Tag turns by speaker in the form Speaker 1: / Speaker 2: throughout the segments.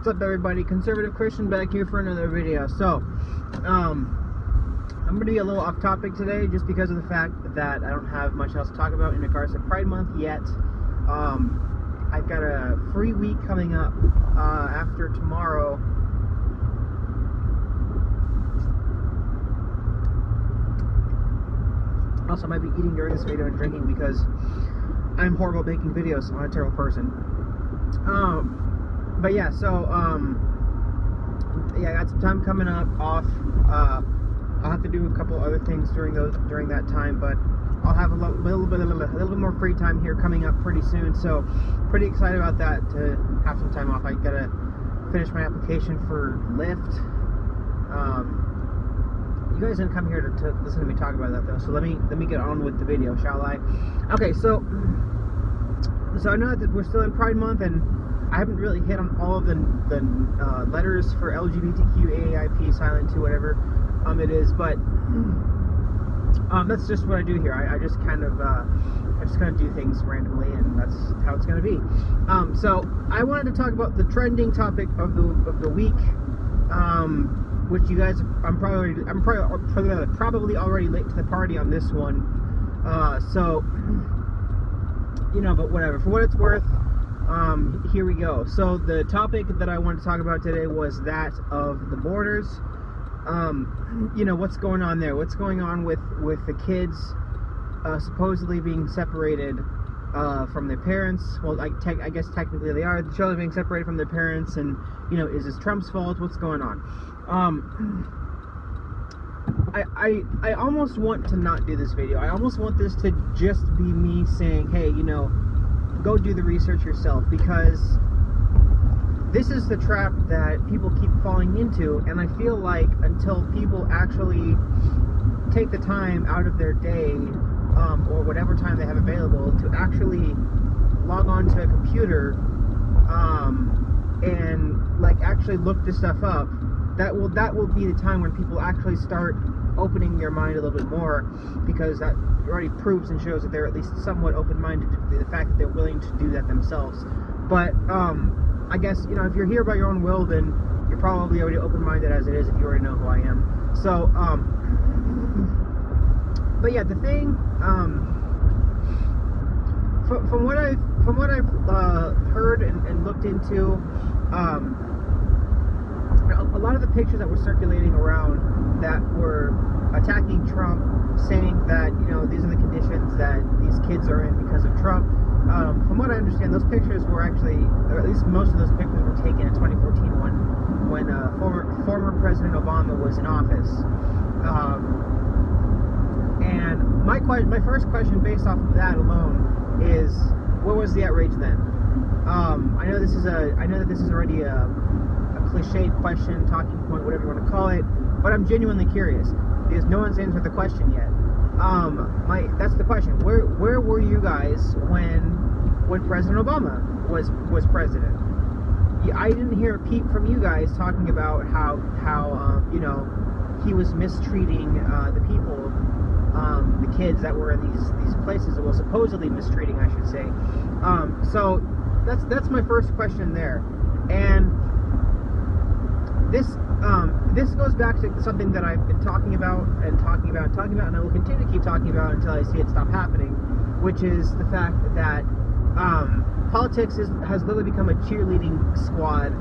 Speaker 1: What's up, everybody? Conservative Christian back here for another video. So, I'm going to be a little off topic today just because of the fact that I don't have much else to talk about in regards to Pride Month yet. I've got a free week coming up after tomorrow. Also, I might be eating during this video and drinking because I'm horrible at making videos. I'm a terrible person. But yeah, so yeah, I got some time coming up off. I'll have to do a couple other things during that time, but I'll have a little bit more free time here coming up pretty soon. So pretty excited about that, to have some time off. I gotta finish my application for Lyft. You guys didn't come here to listen to me talk about that though, so let me get on with the video, shall I? Okay, so I know that we're still in Pride Month, and I haven't really hit on all of the letters for LGBTQ, AAIP, silent to whatever it is, but that's just what I do here. I just kind of do things randomly, and that's how it's going to be. So I wanted to talk about the trending topic of the week, which you guys, I'm probably already late to the party on this one. So you know, but whatever. For what it's worth, here we go. So the topic that I wanted to talk about today was that of the borders. You know, what's going on there? What's going on with the kids supposedly being separated from their parents? Well, I guess technically they are. The children being separated from their parents, and you know, is this Trump's fault? What's going on? I almost want to not do this video. I almost want this to just be me saying, hey, you know, go do the research yourself, because this is the trap that people keep falling into, and I feel like until people actually take the time out of their day, or whatever time they have available, to actually log on to a computer and like actually look this stuff up, that will be the time when people actually start opening their mind a little bit more, because that already proves and shows that they're at least somewhat open-minded to the fact that they're willing to do that themselves. But I guess, you know, if you're here by your own will, then you're probably already open-minded as it is, if you already know who I am. So but yeah, the thing, from what I've heard and looked into, a lot of the pictures that were circulating around that were attacking Trump, saying that, you know, these are the conditions that these kids are in because of Trump. From what I understand, those pictures were actually, or at least most of those pictures were taken in 2014 when former President Obama was in office. And my first question based off of that alone is, what was the outrage then? I know that this is already a cliche question, talking point, whatever you want to call it, but I'm genuinely curious, because no one's answered the question yet. That's the question. Where were you guys when President Obama was president? I didn't hear a peep from you guys talking about how you know, he was mistreating the people, the kids that were in these places. Well, supposedly mistreating, I should say. So that's my first question there, and this goes back to something that I've been talking about, and I will continue to keep talking about until I see it stop happening, which is the fact that politics has literally become a cheerleading squad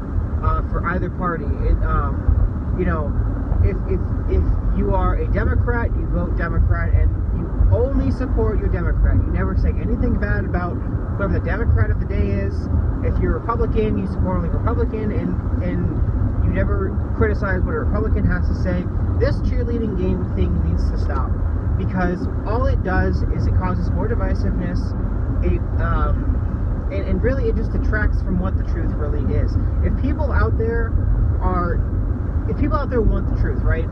Speaker 1: for either party. You know, if you are a Democrat, you vote Democrat, and you only support your Democrat. You never say anything bad about whoever the Democrat of the day is. If you're a Republican, you support only Republican, and you never criticize what a Republican has to say. This cheerleading game thing needs to stop, because all it does is it causes more divisiveness. And really it just detracts from what the truth really is. If people out there want the truth, right?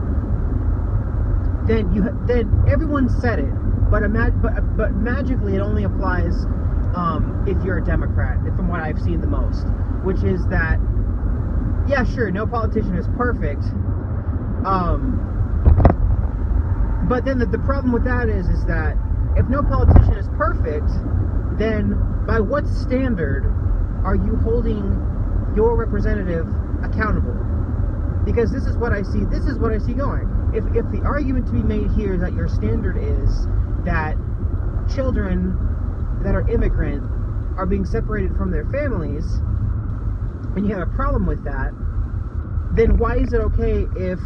Speaker 1: Then everyone said it. But magically it only applies if you're a Democrat, from what I've seen the most, which is that, yeah, sure, no politician is perfect, but then the problem with that is that if no politician is perfect, then by what standard are you holding your representative accountable. Because this is what I see going. If the argument to be made here is that your standard is that children that are immigrant are being separated from their families, and you have a problem with that, then why is it okay if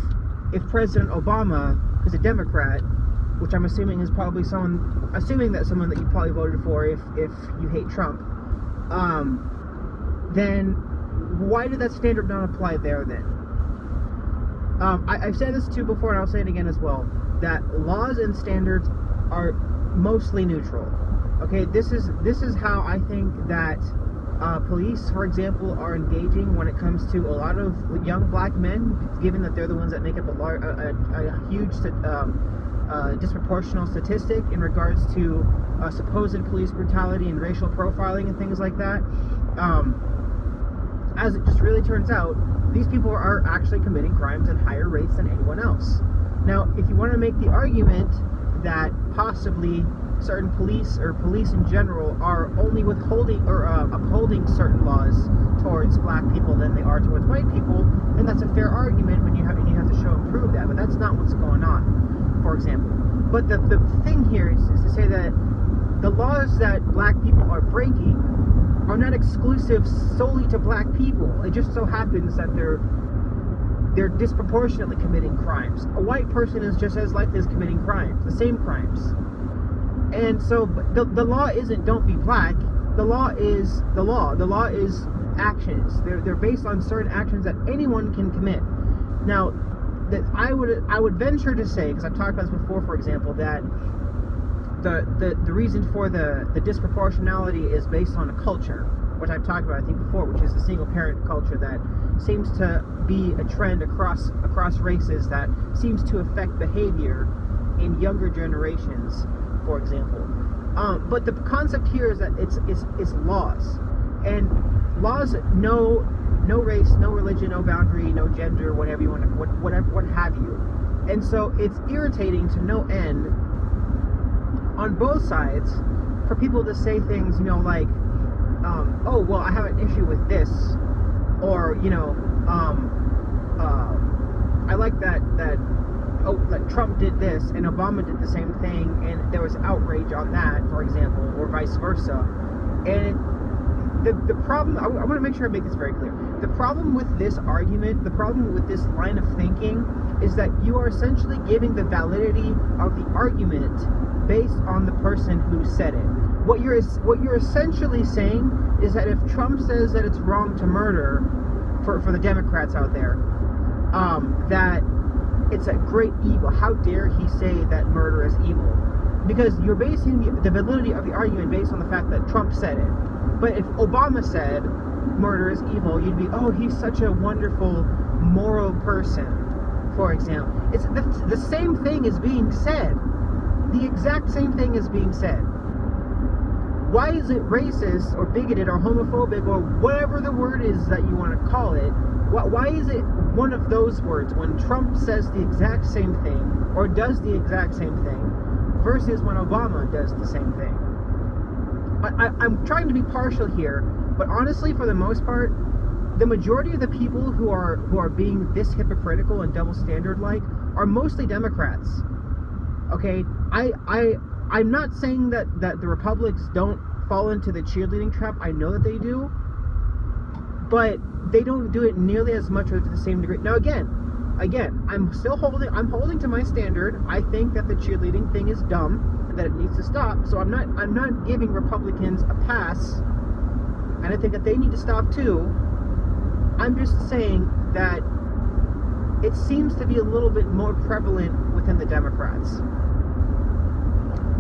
Speaker 1: President Obama, who's a Democrat, which I'm assuming is probably someone that you probably voted for if you hate Trump, then why did that standard not apply there then? I've said this too before, and I'll say it again as well, that laws and standards are mostly neutral. Okay, this is how I think that police, for example, are engaging when it comes to a lot of young black men, given that they're the ones that make up a huge disproportional statistic in regards to supposed police brutality and racial profiling and things like that. As it just really turns out, these people are actually committing crimes at higher rates than anyone else. Now, if you want to make the argument that possibly certain police or police in general are only withholding or upholding certain laws towards black people than they are towards white people, then that's a fair argument when you have to show and prove that. But that's not what's going on, for example. But the thing here is to say that the laws that black people are breaking are not exclusive solely to black people. It just so happens that they're disproportionately committing crimes. A white person is just as likely as committing crimes, the same crimes. And so the law isn't don't be black. The law is the law. The law is actions. They're based on certain actions that anyone can commit. Now, that I would venture to say, because I've talked about this before, for example, that the reason for the disproportionality is based on a culture, which I've talked about I think before, which is the single parent culture that seems to be a trend across races that seems to affect behavior in younger generations, for example. But the concept here is that it's laws, and laws no race, no religion, no boundary, no gender, whatever you want, what have you. And so it's irritating to no end on both sides for people to say things, like, oh, well, I have an issue with this, or, I like that Trump did this and Obama did the same thing, and there was outrage on that, for example, or vice versa. And the problem, I want to make sure I make this very clear. The problem with this argument, the problem with this line of thinking, is that you are essentially giving the validity of the argument based on the person who said it. What you're essentially saying is that if Trump says that it's wrong to murder, for the Democrats out there, that it's a great evil. How dare he say that murder is evil? Because you're basing the validity of the argument based on the fact that Trump said it. But if Obama said murder is evil, you'd be, oh, he's such a wonderful moral person, for example. It's the same thing is being said. The exact same thing is being said. Why is it racist or bigoted or homophobic or whatever the word is that you want to call it? Why is it one of those words when Trump says the exact same thing or does the exact same thing versus when Obama does the same thing? I'm trying to be partial here, but honestly, for the most part, the majority of the people who are being this hypocritical and double standard like are mostly Democrats. Okay, I'm not saying that the Republicans don't fall into the cheerleading trap. I know that they do, but they don't do it nearly as much or to the same degree. Now again, I'm holding to my standard. I think that the cheerleading thing is dumb and that it needs to stop. So I'm not giving Republicans a pass, and I think that they need to stop too. I'm just saying that it seems to be a little bit more prevalent within the Democrats.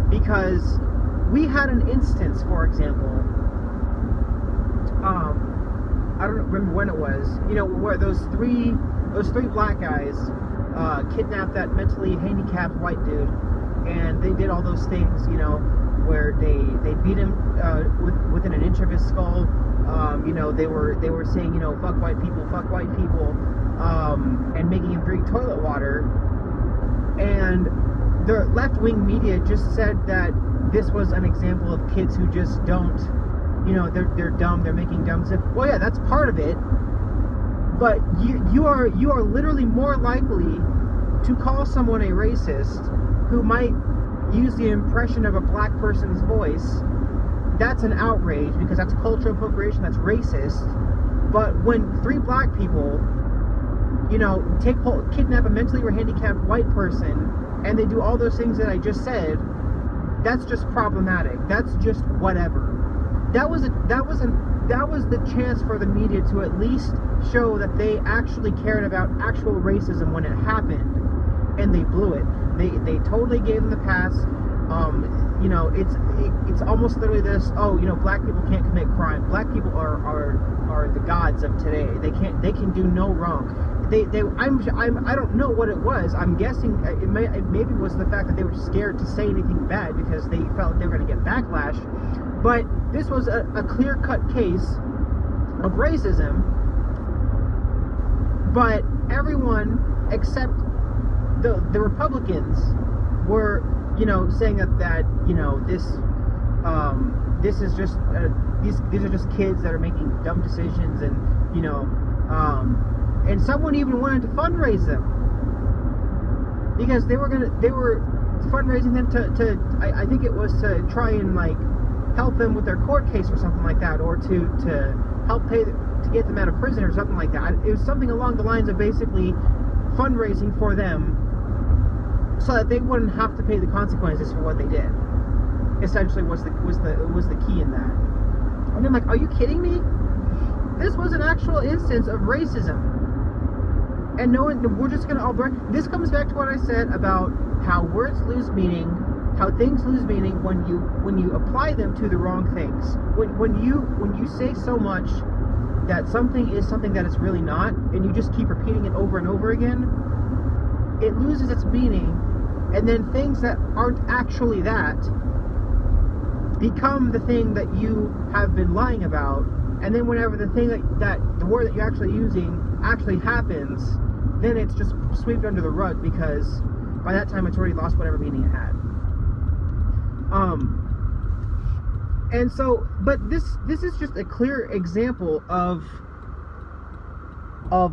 Speaker 1: Because we had an instance, for example, I don't remember when it was, where those three black guys kidnapped that mentally handicapped white dude, and they did all those things, where they beat him within an inch of his skull. They were saying, fuck white people, and making him drink toilet water. And the left-wing media just said that this was an example of kids who just don't they're dumb, they're making dumb stuff. Well, yeah, that's part of it. But you are literally more likely to call someone a racist who might use the impression of a black person's voice. That's an outrage because that's cultural appropriation, that's racist. But when 3 black people, kidnap a mentally handicapped white person, and they do all those things that I just said, that's just problematic. That's just whatever. That was the chance for the media to at least show that they actually cared about actual racism when it happened, and they blew it. They totally gave them the pass. It's almost literally this. Black people can't commit crime. Black people are the gods of today. They can do no wrong. I don't know what it was. I'm guessing maybe it was the fact that they were scared to say anything bad because they felt they were going to get backlash. But this was a clear-cut case of racism. But everyone except the Republicans were, saying that this is just these are just kids that are making dumb decisions, and and someone even wanted to fundraise them because they were fundraising them to I think it was to try and help them with their court case or something like that, or to help pay to get them out of prison or something like that. It was something along the lines of basically fundraising for them so that they wouldn't have to pay the consequences for what they did. Essentially was the key in that. And I'm like, are you kidding me? This was an actual instance of racism. And we're just gonna all burn. This comes back to what I said about how words lose meaning, how things lose meaning when you apply them to the wrong things. When you say so much that something is something that it's really not, and you just keep repeating it over and over again, it loses its meaning, and then things that aren't actually that become the thing that you have been lying about. And then whenever the thing that the word that you're actually using actually happens, then it's just swept under the rug because by that time it's already lost whatever meaning it had. And so, but this is just a clear example of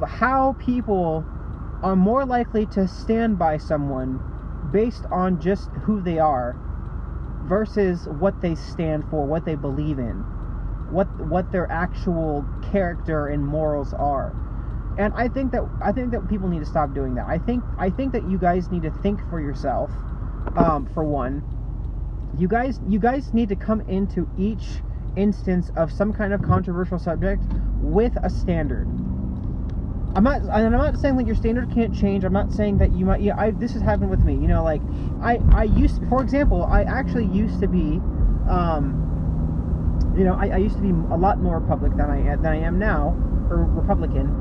Speaker 1: how people are more likely to stand by someone based on just who they are versus what they stand for, what they believe in, what their actual character and morals are. And I think that people need to stop doing that. I think that you guys need to think for yourself. For one, you guys need to come into each instance of some kind of controversial subject with a standard. I'm not saying that your standard can't change. I'm not saying that you might. Yeah, this has happened with me. For example, I actually used to be, I used to be a lot more Republican than I am now, or Republican.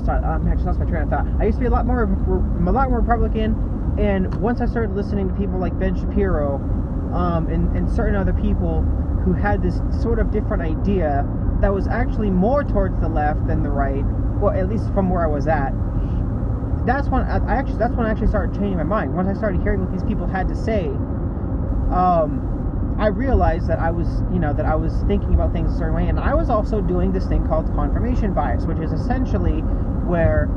Speaker 1: Sorry, I actually lost my train of thought. I used to be a lot more Republican, and once I started listening to people like Ben Shapiro, and certain other people who had this sort of different idea that was actually more towards the left than the right, well, at least from where I was at. That's when I actually started changing my mind. Once I started hearing what these people had to say, I realized that I was thinking about things a certain way, and I was also doing this thing called confirmation bias, which is essentially where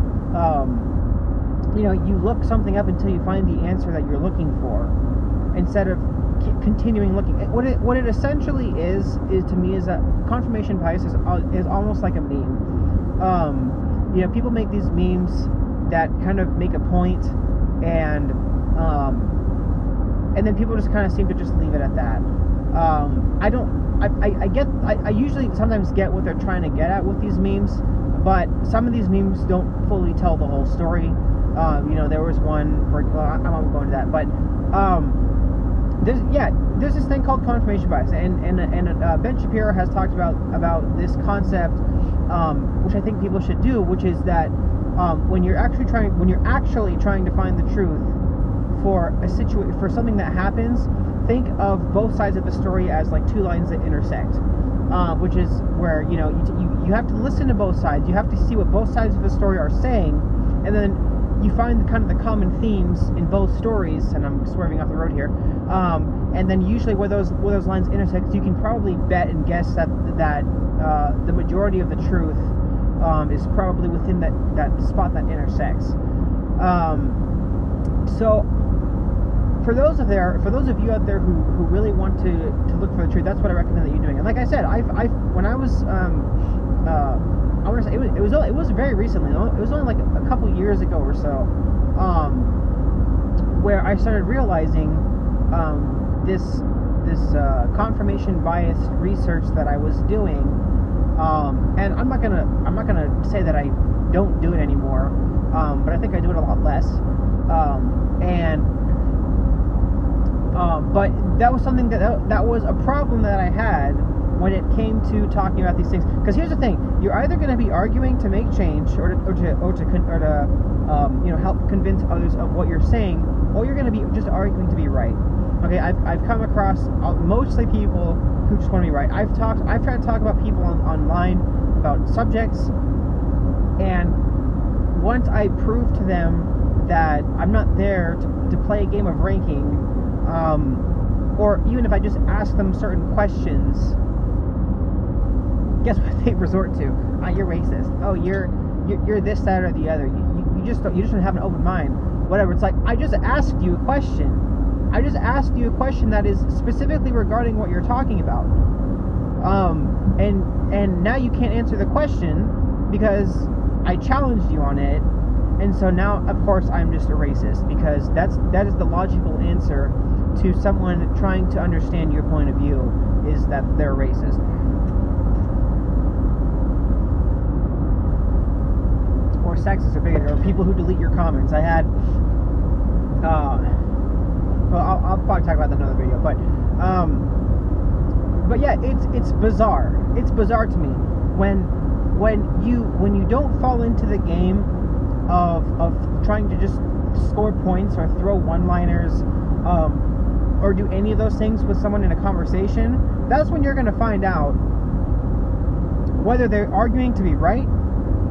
Speaker 1: you look something up until you find the answer that you're looking for, instead of continuing looking. What it essentially is to me is that confirmation bias is almost like a meme. People make these memes that kind of make a point, and then people just kind of seem to just leave it at that. I usually sometimes get what they're trying to get at with these memes, but some of these memes don't fully tell the whole story. There was one, I won't go into that, but there's this thing called confirmation bias, and Ben Shapiro has talked about this concept, which I think people should do, which is that when you're actually trying to find the truth for something that happens, think of both sides of the story as like two lines that intersect, which is where you have to listen to both sides. You have to see what both sides of the story are saying, and then you find kind of the common themes in both stories, and I'm swerving off the road here. And then usually where those lines intersect, you can probably bet and guess that the majority of the truth is probably within that spot that intersects. So for those of you out there who really want to look for the truth, that's what I recommend that you're doing. And like I said, when I was I want to say it was very recently. It was only like a couple years ago or so, where I started realizing this confirmation bias research that I was doing. And I'm not gonna say that I don't do it anymore, but I think I do it a lot less. But that was something that was a problem that I had when it came to talking about these things. Because here's the thing: you're either going to be arguing to make change, or to help convince others of what you're saying, or you're going to be just arguing to be right. Okay, I've come across mostly people who just want to be right. I've tried to talk about people online about subjects, and once I prove to them that I'm not there to play a game of ranking, or even if I just ask them certain questions, guess what they resort to? You're racist. Oh, you're this, that, or the other. You just don't have an open mind. Whatever. It's like, I just asked you a question. I just asked you a question that is specifically regarding what you're talking about. And now you can't answer the question because I challenged you on it. And so now, of course, I'm just a racist, because that is the logical answer to someone trying to understand your point of view, is that they're racist. Or sexist or bigoted, or people who delete your comments. I had, well, I'll probably talk about that in another video, but yeah, it's bizarre. It's bizarre to me when you don't fall into the game of trying to just score points or throw one-liners, or do any of those things with someone in a conversation. That's when you're going to find out whether they're arguing to be right,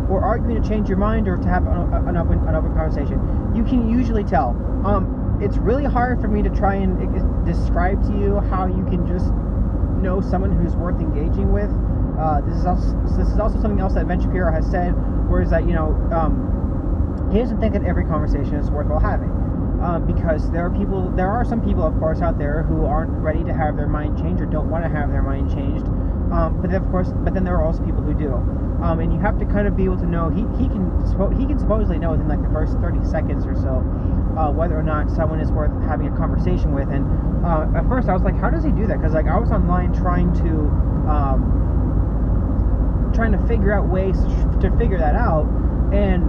Speaker 1: or arguing to change your mind, or to have an open conversation. You can usually tell. It's really hard for me to try and describe to you how you can just know someone who's worth engaging with. This is also something else that Ben Shapiro has said, where is that, he doesn't think that every conversation is worthwhile having, because there are some people, of course, out there who aren't ready to have their mind changed, or don't want to have their mind changed. But then there are also people who do, and you have to kind of be able to know. He can supposedly know within like the first 30 seconds or so whether or not someone is worth having a conversation with. And at first I was like, how does he do that? Because like I was online trying to figure out ways to figure that out, and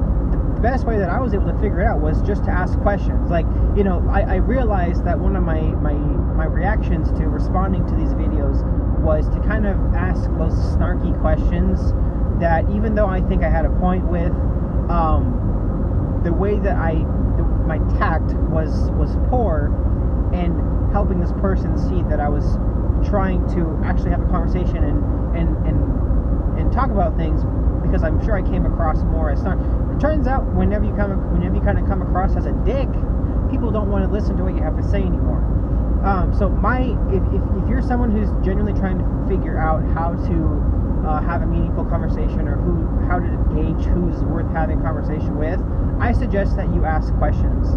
Speaker 1: the best way that I was able to figure it out was just to ask questions. Like, I realized that one of my reactions to responding to these videos was to kind of ask those snarky questions that, even though I think I had a point with, the way that my tact was poor, and helping this person see that I was trying to actually have a conversation and talk about things, because I'm sure I came across more as snarky. It turns out whenever you kind of come across as a dick, people don't want to listen to what you have to say anymore. So if you're someone who's genuinely trying to figure out how to have a meaningful conversation, or how to gauge who's worth having a conversation with, I suggest that you ask questions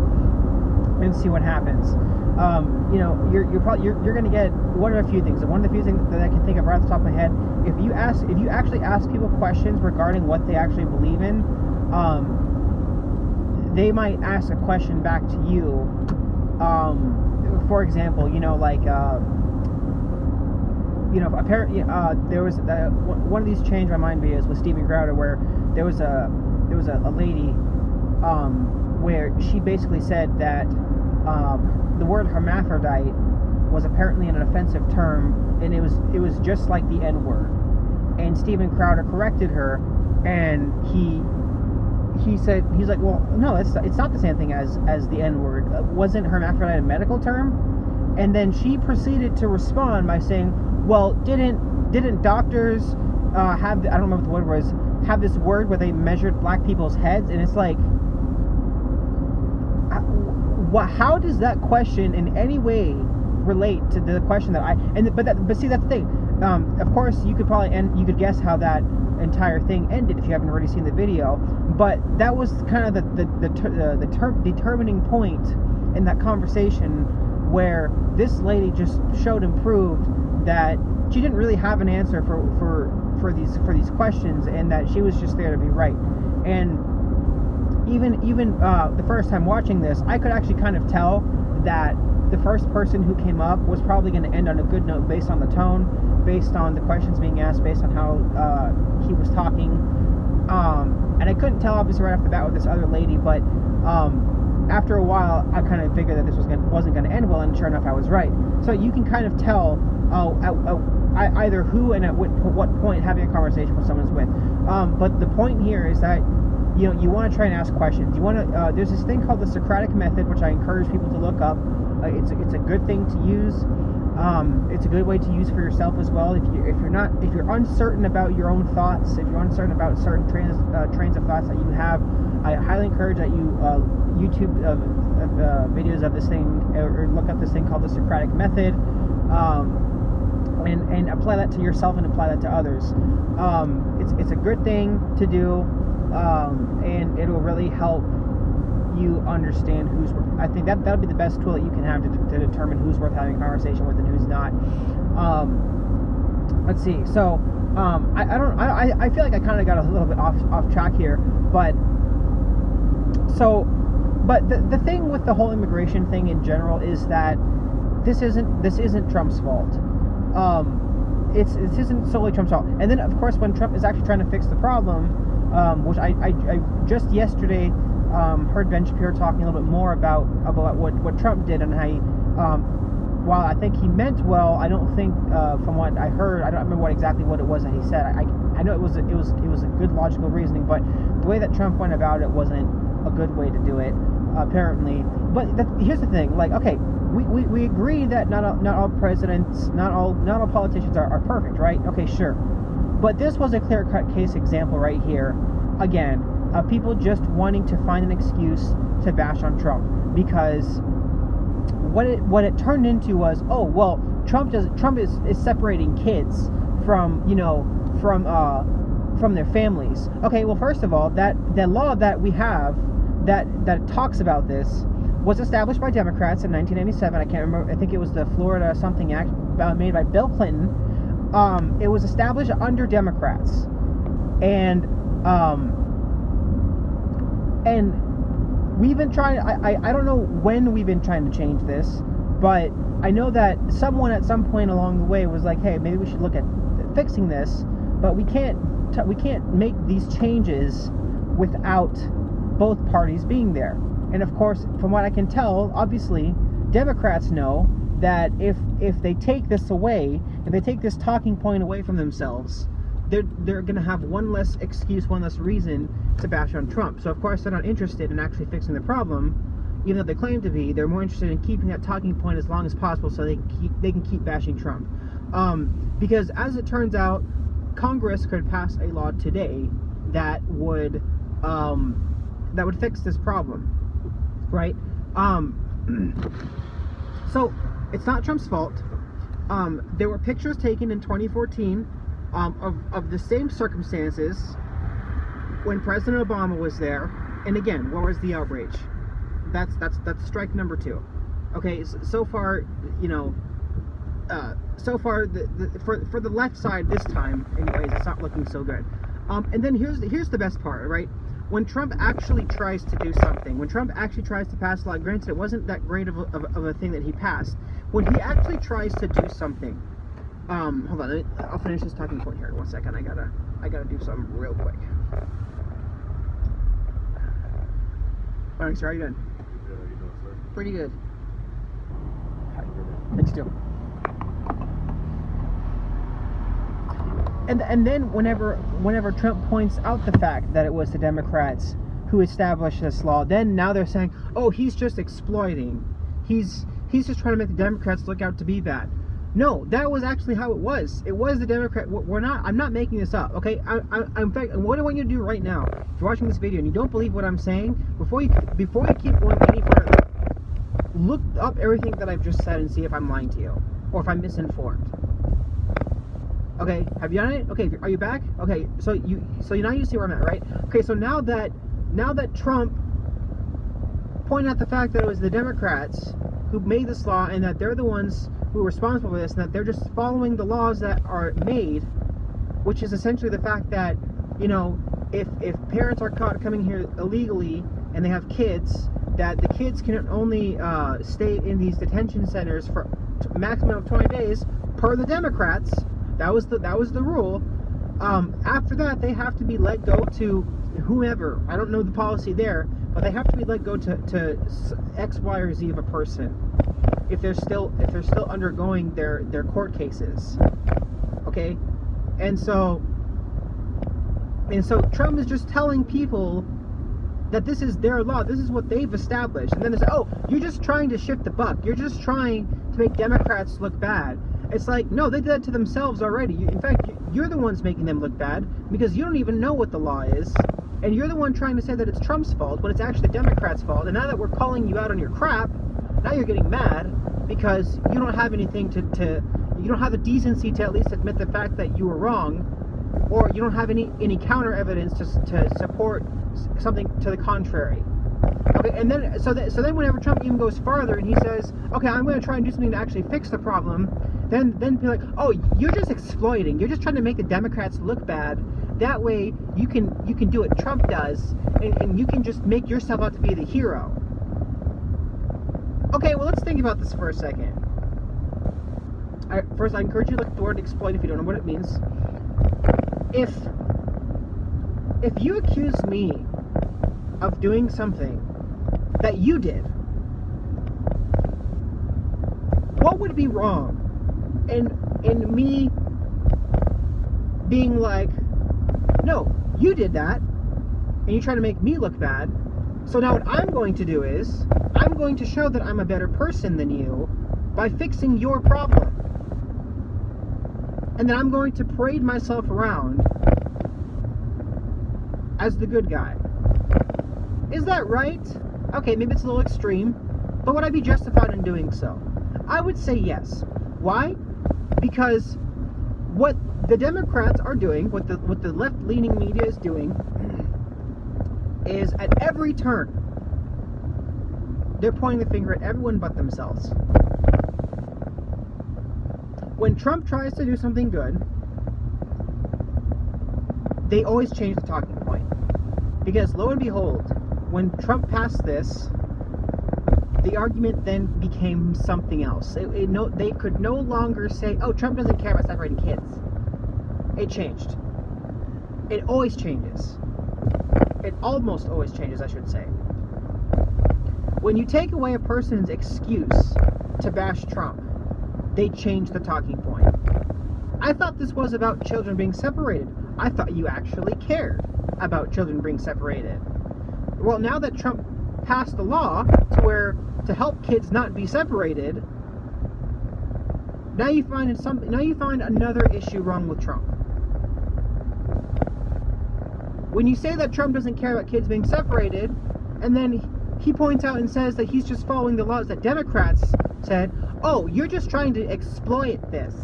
Speaker 1: and see what happens. You're going to get one of a few things. And one of the few things that I can think of right off the top of my head, if you actually ask people questions regarding what they actually believe in, they might ask a question back to you. For example, apparently, there was one of these Change My Mind videos with Steven Crowder, where there was a lady, where she basically said that the word hermaphrodite was apparently an offensive term, and it was just like the N-word. And Steven Crowder corrected her, and he said, he's like, well, no, it's not the same thing as the N-word. Wasn't hermaphrodite a medical term? And then she proceeded to respond by saying, well, didn't doctors have, I don't remember what the word was, have this word where they measured black people's heads? And it's like, how does that question in any way relate to the question that but see, that's the thing. Of course, you could guess how that entire thing ended if you haven't already seen the video, but that was kind of the determining point in that conversation, where this lady just showed and proved that she didn't really have an answer for these questions, and that she was just there to be right. And even the first time watching this, I could actually kind of tell that the first person who came up was probably going to end on a good note, based on the tone, based on the questions being asked, based on how he was talking. And I couldn't tell, obviously, right off the bat with this other lady, but after a while, I kind of figured that this wasn't going to end well, and sure enough, I was right. So you can kind of tell either who and at what point having a conversation with someone's with. But the point here is that you want to try and ask questions. You want to. There's this thing called the Socratic method, which I encourage people to look up. It's a good thing to use. It's a good way to use for yourself as well. If you're uncertain about your own thoughts, if you're uncertain about certain trains of thoughts that you have, I highly encourage that you YouTube videos of this thing, or look up this thing called the Socratic method, and apply that to yourself and apply that to others. It's a good thing to do, and it'll really help you understand who's. I think that'll be the best tool that you can have to determine who's worth having a conversation with and who's not. Let's see. So I feel like I kind of got a little bit off track here, but the thing with the whole immigration thing in general is that this isn't Trump's fault. This isn't solely Trump's fault. And then, of course, when Trump is actually trying to fix the problem, which I just yesterday heard Ben Shapiro talking a little bit more about what Trump did, and how he, while I think he meant well, I don't think, from what I heard, I don't remember exactly what it was that he said. I know it was a good logical reasoning, but the way that Trump went about it wasn't a good way to do it, apparently. But here's the thing, like, okay, we agree that not all presidents, not all politicians are perfect, right? Okay, sure. But this was a clear-cut case example right here, again, of people just wanting to find an excuse to bash on Trump, because what it turned into was, oh well, Trump is separating kids from their families. Okay, well, first of all, that law that we have that talks about this was established by Democrats in 1997. I can't remember. I think it was the Florida something act made by Bill Clinton. It was established under Democrats, and we've been trying. I don't know when we've been trying to change this, but I know that someone at some point along the way was like, hey, maybe we should look at fixing this. But we can't make these changes without both parties being there. And of course, from what I can tell, obviously, Democrats know that if they take this away, if they take this talking point away from themselves, they're going to have one less excuse, one less reason to bash on Trump. So of course, they're not interested in actually fixing the problem, even though they claim to be. They're more interested in keeping that talking point as long as possible, so they can keep bashing Trump. Because as it turns out, Congress could pass a law today that would fix this problem, right? So it's not Trump's fault. There were pictures taken in 2014 of the same circumstances when President Obama was there. And again, what was the outrage? That's strike number 2. Okay, so far, for the left side this time, anyways, it's not looking so good. And then here's the best part, right? When Trump actually tries to do something, when Trump actually tries to pass a law, granted it wasn't that great of a thing that he passed, when he actually tries to do something, hold on, I'll finish this talking point here in 1 second. I gotta do something real quick. Alright, sir, how you doing?
Speaker 2: Good, how you doing, sir?
Speaker 1: Pretty good. Thanks, too. And then whenever Trump points out the fact that it was the Democrats who established this law, then now they're saying, oh, he's just exploiting. He's just trying to make the Democrats look out to be bad. No, that was actually how it was. It was the Democrat. I'm not making this up, okay? In fact, what I want you to do right now, if you're watching this video and you don't believe what I'm saying, before you keep going any further, look up everything that I've just said and see if I'm lying to you, or if I'm misinformed. Okay, have you done it? Okay, are you back? Okay, so now you see where I'm at, right? Okay, so now that Trump pointed out the fact that it was the Democrats who made this law, and that they're the ones who are responsible for this, and that they're just following the laws that are made, which is essentially the fact that, you know, if parents are caught coming here illegally and they have kids, that the kids can only stay in these detention centers for a maximum of 20 days per the Democrats. That was the rule. After that, they have to be let go to whomever. I don't know the policy there, but they have to be let go to X, Y, or Z of a person if they're still undergoing their court cases. Okay, and so Trump is just telling people that this is their law, this is what they've established, and then they say, oh, you're just trying to shift the buck, you're just trying to make Democrats look bad. It's like, no, they did that to themselves already. In fact, you're the ones making them look bad, because you don't even know what the law is, and you're the one trying to say that it's Trump's fault when it's actually the Democrats' fault. And now that we're calling you out on your crap, now you're getting mad because you don't have anything you don't have the decency to at least admit the fact that you were wrong, or you don't have any counter evidence to support something to the contrary. Okay, and then so then whenever Trump even goes farther and he says, okay, I'm going to try and do something to actually fix the problem, then be like, oh, you're just exploiting, you're just trying to make the Democrats look bad. That way you can do what Trump does, and you can just make yourself out to be the hero. Okay, well, let's think about this for a second. First, I encourage you to look at the word exploit if you don't know what it means. If you accuse me of doing something that you did, what would be wrong in me being like, no, you did that, and you try to make me look bad, so now what I'm going to do is, I'm going to show that I'm a better person than you by fixing your problem. And then I'm going to parade myself around as the good guy. Is that right? Okay, maybe it's a little extreme, but would I be justified in doing so? I would say yes. Why? Because what the Democrats are doing, what the left-leaning media is doing, is at every turn, they're pointing the finger at everyone but themselves. When Trump tries to do something good, they always change the talking point. Because lo and behold, when Trump passed this, the argument then became something else. They could no longer say, oh, Trump doesn't care about separating kids. It changed. It always changes. It almost always changes, I should say. When you take away a person's excuse to bash Trump, they change the talking point. I thought this was about children being separated. I thought you actually cared about children being separated. Well, now that Trump passed the law to help kids not be separated, now you find another issue wrong with Trump. When you say that Trump doesn't care about kids being separated, and then he points out and says that he's just following the laws that Democrats said, oh, you're just trying to exploit this.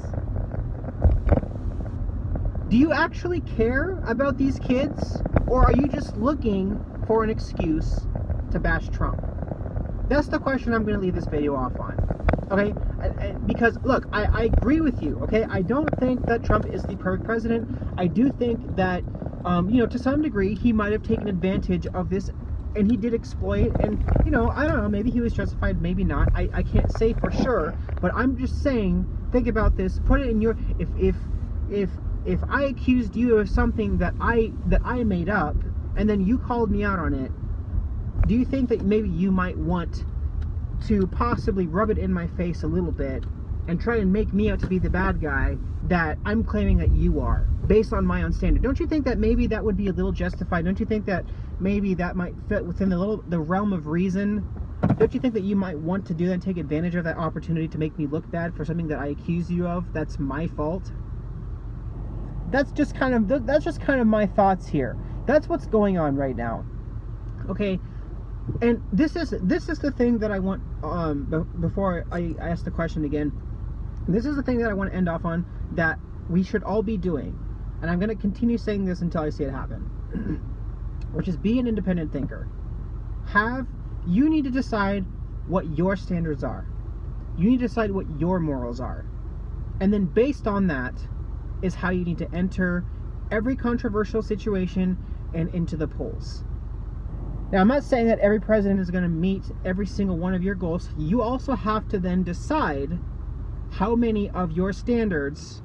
Speaker 1: Do you actually care about these kids, or are you just looking for an excuse to bash Trump? That's the question I'm going to leave this video off on. Okay? Because, look, I agree with you, okay? I don't think that Trump is the perfect president. I do think that, to some degree, he might have taken advantage of this, and he did exploit, and, I don't know, maybe he was justified, maybe not. I can't say for sure, but I'm just saying, think about this, put it in your, if I accused you of something that I made up, and then you called me out on it, do you think that maybe you might want to possibly rub it in my face a little bit and try and make me out to be the bad guy that I'm claiming that you are, based on my own standard? Don't you think that maybe that would be a little justified? Don't you think that maybe that might fit within the realm of reason Don't you think that you might want to do that and take advantage of that opportunity to make me look bad for something that I accuse you of? That's my fault. That's just kind of my thoughts here. That's what's going on right now. Okay, and this is the thing that I want. Before I ask the question again, this is the thing that I want to end off on, that we should all be doing, and I'm going to continue saying this until I see it happen, which is be an independent thinker. You need to decide what your standards are. You need to decide what your morals are. And then based on that is how you need to enter every controversial situation and into the polls. Now, I'm not saying that every president is going to meet every single one of your goals. You also have to then decide how many of your standards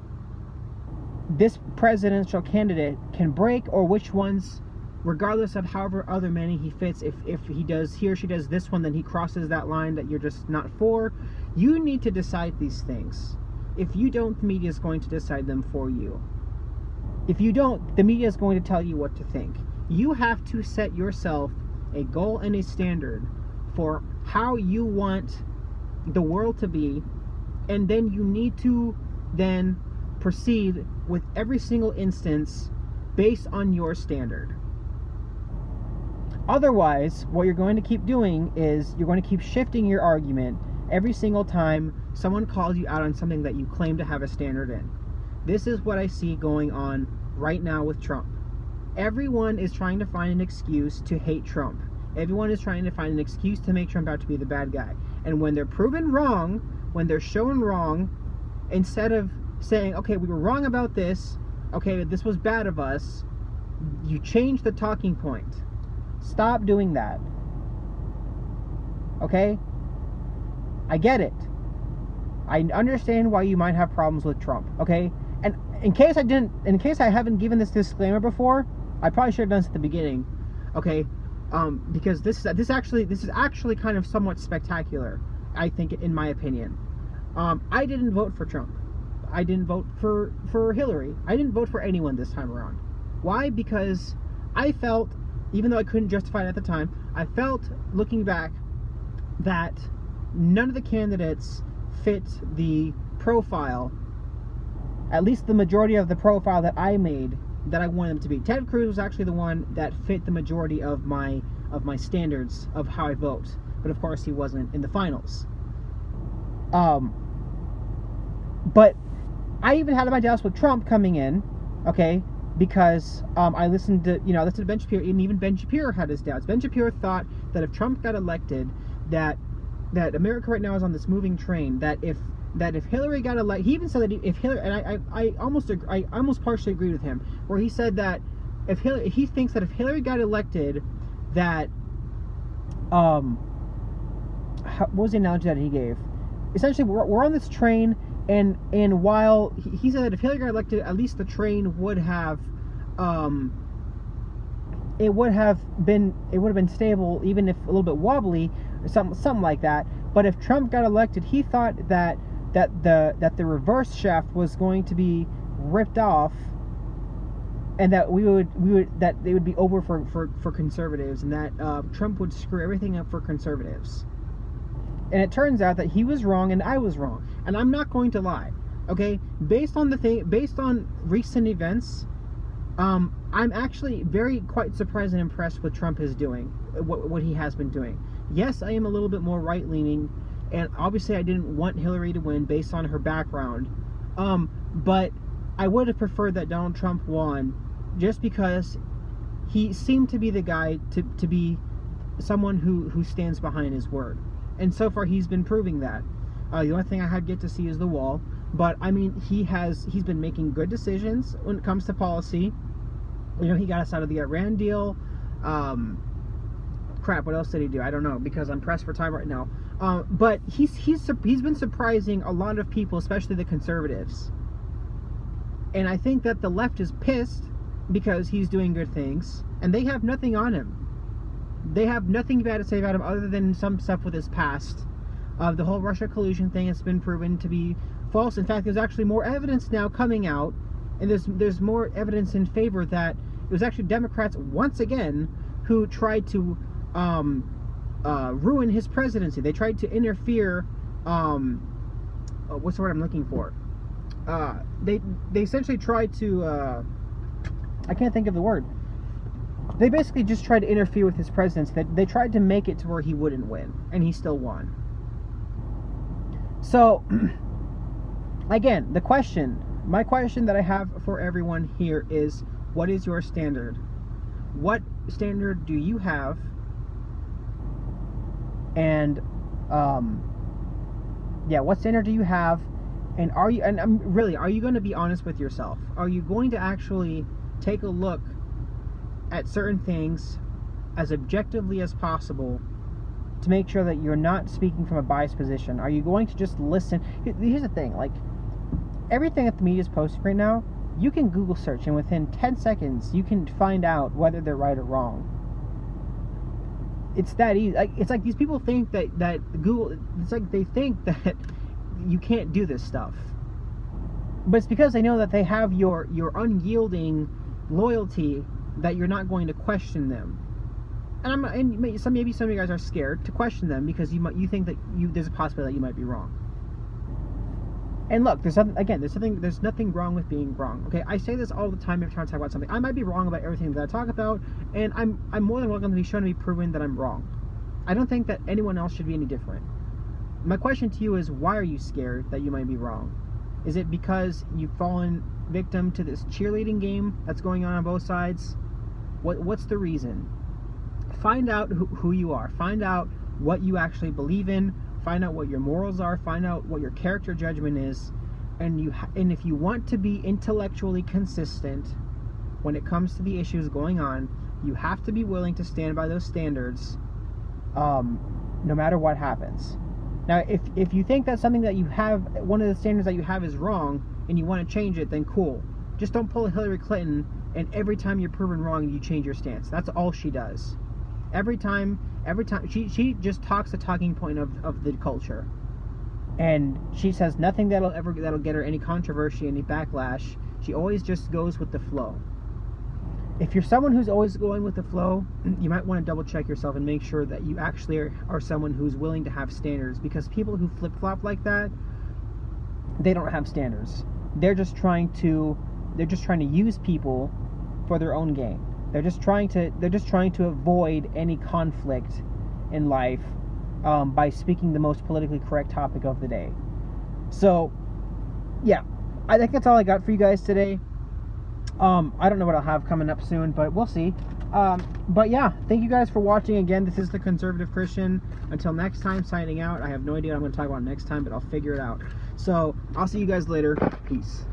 Speaker 1: this presidential candidate can break, or which ones, regardless of however other many he fits, if he or she does this one, then he crosses that line that you're just not for. You need to decide these things. If you don't, the media is going to decide them for you. If you don't, the media is going to tell you what to think. You have to set yourself a goal and a standard for how you want the world to be, and then you need to then proceed with every single instance based on your standard. Otherwise, what you're going to keep doing is you're going to keep shifting your argument every single time someone calls you out on something that you claim to have a standard in. This is what I see going on right now with Trump. Everyone is trying to find an excuse to hate Trump. Everyone is trying to find an excuse to make Trump out to be the bad guy. And when they're proven wrong, when they're shown wrong, instead of saying, okay, we were wrong about this, okay, this was bad of us, you change the talking point. Stop doing that. Okay? I get it. I understand why you might have problems with Trump, okay? And in case I haven't given this disclaimer before, I probably should have done this at the beginning, okay? Because this is actually kind of somewhat spectacular, I think, in my opinion. I didn't vote for Trump. I didn't vote for Hillary. I didn't vote for anyone this time around. Why? Because I felt, even though I couldn't justify it at the time, I felt, looking back, that none of the candidates fit the profile, at least the majority of the profile that I made, that I wanted them to be. Ted Cruz was actually the one that fit the majority of my standards of how I vote, but of course he wasn't in the finals. But I even had my doubts with Trump coming in, okay, because I listened to Ben Shapiro, and even Ben Shapiro had his doubts. Ben Shapiro thought that if Trump got elected, that America right now is on this moving train, that if Hillary got elected, he even said that if Hillary, and I almost partially agreed with him, where he said that he thinks that if Hillary got elected, that what was the analogy that he gave? Essentially, we're on this train, and while he said that if Hillary got elected, at least the train would have it would have been stable, even if a little bit wobbly, or something like that. But if Trump got elected, he thought that the reverse shaft was going to be ripped off, and that that it would be over for conservatives, and that Trump would screw everything up for conservatives. And it turns out that he was wrong and I was wrong. And I'm not going to lie. Okay? Based on recent events, I'm actually quite surprised and impressed with Trump is doing, what he has been doing. Yes, I am a little bit more right-leaning, and obviously I didn't want Hillary to win based on her background. But I would have preferred that Donald Trump won, just because he seemed to be the guy to be someone who stands behind his word. And so far he's been proving that. The only thing I have yet to see is the wall. But I mean, he's been making good decisions when it comes to policy. You know, he got us out of the Iran deal. What else did he do? I don't know, because I'm pressed for time right now. But he's been surprising a lot of people, especially the conservatives. And I think that the left is pissed because he's doing good things, and they have nothing on him. They have nothing bad to say about him other than some stuff with his past. The whole Russia collusion thing has been proven to be false. In fact, there's actually more evidence now coming out, and there's more evidence in favor that it was actually Democrats once again who tried to ruin his presidency. They tried to interfere. What's the word I'm looking for? They essentially tried to. I can't think of the word. They basically just tried to interfere with his presidency. They tried to make it to where he wouldn't win, and he still won. So, again, my question that I have for everyone here is, what is your standard? What standard do you have? And, what standard do you have? And are you going to be honest with yourself? Are you going to actually take a look at certain things as objectively as possible to make sure that you're not speaking from a biased position? Are you going to just listen? Here's the thing, like, everything that the media is posting right now, you can Google search, and within 10 seconds you can find out whether they're right or wrong. It's that easy. It's like these people think that Google, it's like they think that you can't do this stuff, but it's because they know that they have your unyielding loyalty, that you're not going to question them. And maybe some of you guys are scared to question them because you think that there's a possibility that you might be wrong. And look, there's nothing wrong with being wrong. Okay, I say this all the time every time I talk about something. I might be wrong about everything that I talk about, and I'm more than welcome to be shown to be proven that I'm wrong. I don't think that anyone else should be any different. My question to you is, why are you scared that you might be wrong? Is it because you've fallen victim to this cheerleading game that's going on both sides? What's the reason? Find out who you are. Find out what you actually believe in. Find out what your morals are. Find out what your character judgment is. And if you want to be intellectually consistent when it comes to the issues going on, you have to be willing to stand by those standards, no matter what happens. Now, if you think that something that you have, one of the standards that you have is wrong, and you want to change it, then cool. Just don't pull a Hillary Clinton, and every time you're proven wrong, you change your stance. That's all she does. Every time she just talks the talking point of the culture, and she says nothing that'll get her any controversy, any backlash. She always just goes with the flow. If you're someone who's always going with the flow, you might want to double check yourself and make sure that you actually are someone who's willing to have standards, because people who flip-flop like that, they don't have standards. They're just trying to use people for their own gain. They're just trying to avoid any conflict in life by speaking the most politically correct topic of the day. So, yeah, I think that's all I got for you guys today. I don't know what I'll have coming up soon, but we'll see. But yeah, thank you guys for watching again. This is The Conservative Christian. Until next time, signing out. I have no idea what I'm going to talk about next time, but I'll figure it out. So, I'll see you guys later. Peace.